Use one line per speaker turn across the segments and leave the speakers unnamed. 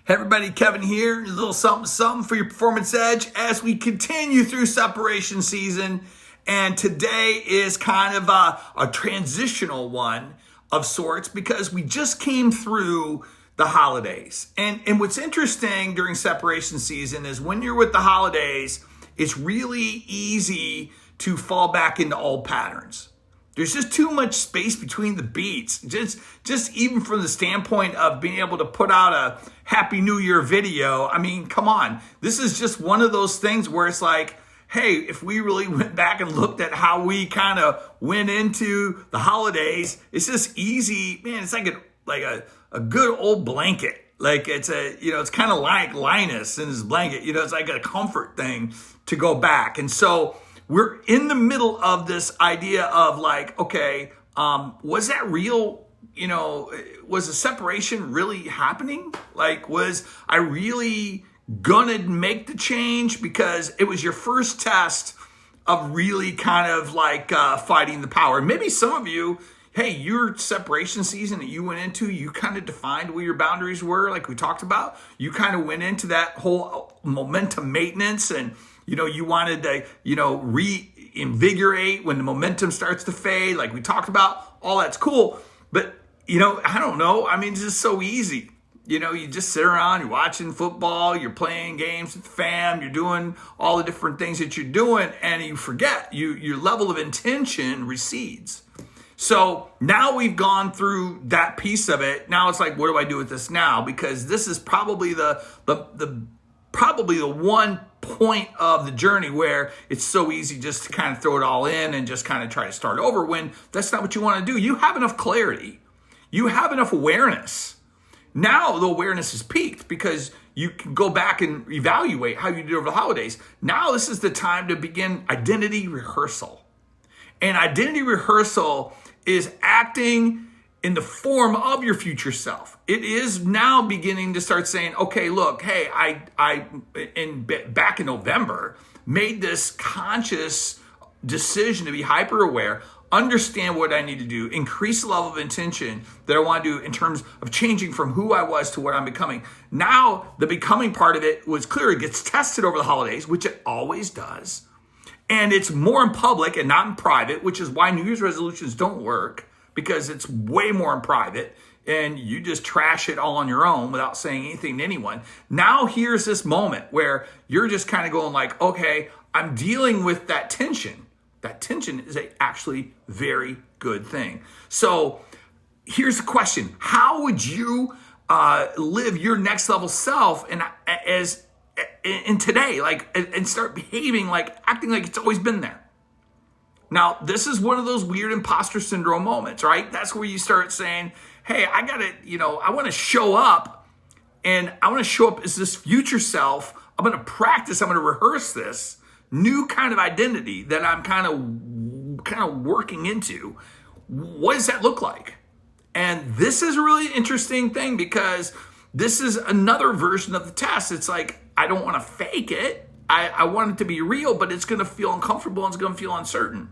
Hey everybody, Kevin here. A little something for your performance edge as we continue through separation season. And today is kind of a transitional one of sorts because we just came through the holidays. And what's interesting during separation season is when you're with the holidays, it's really easy to fall back into old patterns. There's just too much space between the beats. Just even from the standpoint of being able to put out a Happy New Year video. I mean, come on. This is just one of those things where it's like, hey, if we really went back and looked at how we kind of went into the holidays, it's just easy. Man, it's like a good old blanket. Like it's kind of like Linus and his blanket. It's like a comfort thing to go back. And so we're in the middle of this idea of like, okay, was that real? Was the separation really happening? Like, was I really gonna make the change? Because it was your first test of really kind of like fighting the power. Maybe some of you, hey, your separation season that you went into, you kind of defined where your boundaries were, like we talked about. You kind of went into that whole momentum maintenance and you wanted to, reinvigorate when the momentum starts to fade, like we talked about. All that's cool. But, I don't know. I mean, it's just so easy. You just sit around, you're watching football, you're playing games with the fam, you're doing all the different things that you're doing, and you forget, your level of intention recedes. So now we've gone through that piece of it. Now it's like, what do I do with this now? Because this is probably the one point of the journey where it's so easy just to kind of throw it all in and just kind of try to start over when that's not what you want to do. You have enough clarity. You have enough awareness. Now the awareness is peaked because you can go back and evaluate how you did over the holidays. Now this is the time to begin identity rehearsal. And identity rehearsal is acting in the form of your future self. It is now beginning to start saying, okay, look, hey, back in November, made this conscious decision to be hyper aware, understand what I need to do, increase the level of intention that I want to do in terms of changing from who I was to what I'm becoming. Now, the becoming part of it was clear. It gets tested over the holidays, which it always does. And it's more in public and not in private, which is why New Year's resolutions don't work, because it's way more in private and you just trash it all on your own without saying anything to anyone. Now here's this moment where you're just kind of going like, okay, I'm dealing with that tension. That tension is actually very good thing. So here's the question. How would you live your next level self in today, and start behaving like, acting like it's always been there? Now, this is one of those weird imposter syndrome moments, right? That's where you start saying, hey, I want to show up, and I want to show up as this future self. I'm going to practice. I'm going to rehearse this new kind of identity that I'm kind of working into. What does that look like? And this is a really interesting thing because this is another version of the test. It's like, I don't want to fake it. I want it to be real, but it's going to feel uncomfortable and it's going to feel uncertain.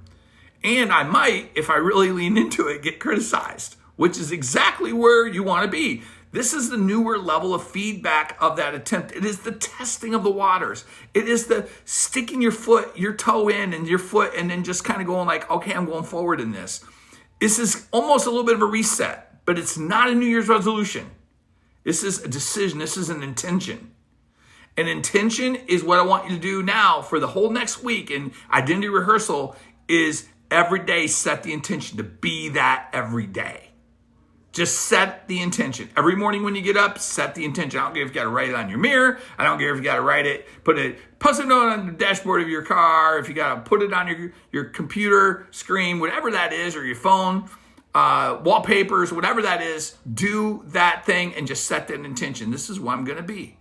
And I might, if I really lean into it, get criticized, which is exactly where you want to be. This is the newer level of feedback of that attempt. It is the testing of the waters. It is the sticking your toe in and your foot, and then just kind of going like, okay, I'm going forward in this. This is almost a little bit of a reset, but it's not a New Year's resolution. This is a decision. This is an intention. An intention is what I want you to do now for the whole next week. And identity rehearsal is every day set the intention to be that every day. Just set the intention. Every morning when you get up, set the intention. I don't care if you got to write it on your mirror. I don't care if you got to write it, put a post-it note on the dashboard of your car, if you got to put it on your computer screen, whatever that is, or your phone, wallpapers, whatever that is, do that thing and just set that intention. This is what I'm going to be.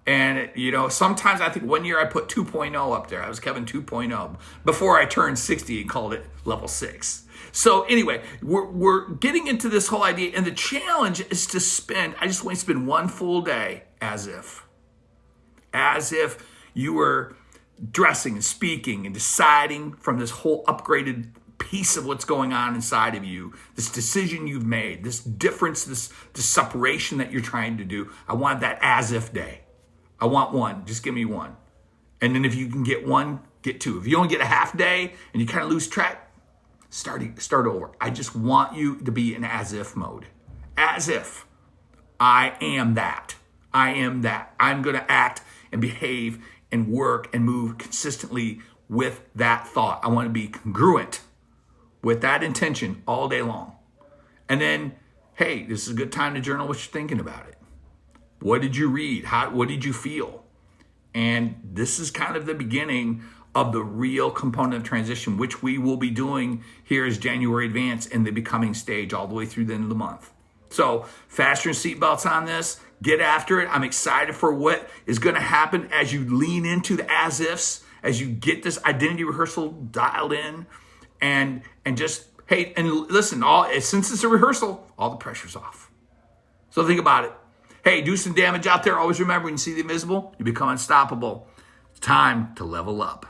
And, sometimes I think one year I put 2.0 up there. I was Kevin 2.0 before I turned 60 and called it level 6. So anyway, we're getting into this whole idea. And the challenge is I just want to spend one full day as if you were dressing and speaking and deciding from this whole upgraded piece of what's going on inside of you, this decision you've made, this difference, this separation that you're trying to do. I want that as if day. I want one. Just give me one. And then if you can get one, get two. If you only get a half day and you kind of lose track, start over. I just want you to be in as if mode. As if I am that. I am that. I'm going to act and behave and work and move consistently with that thought. I want to be congruent with that intention all day long. And then, hey, this is a good time to journal what you're thinking about it. What did you read? What did you feel? And this is kind of the beginning of the real component of transition, which we will be doing here as January Advance in the becoming stage all the way through the end of the month. So fasten your seatbelts on this. Get after it. I'm excited for what is going to happen as you lean into the as-ifs, as you get this identity rehearsal dialed in, and just, hey, and listen, since it's a rehearsal, all the pressure's off. So think about it. Hey, do some damage out there. Always remember, when you see the invisible, you become unstoppable. It's time to level up.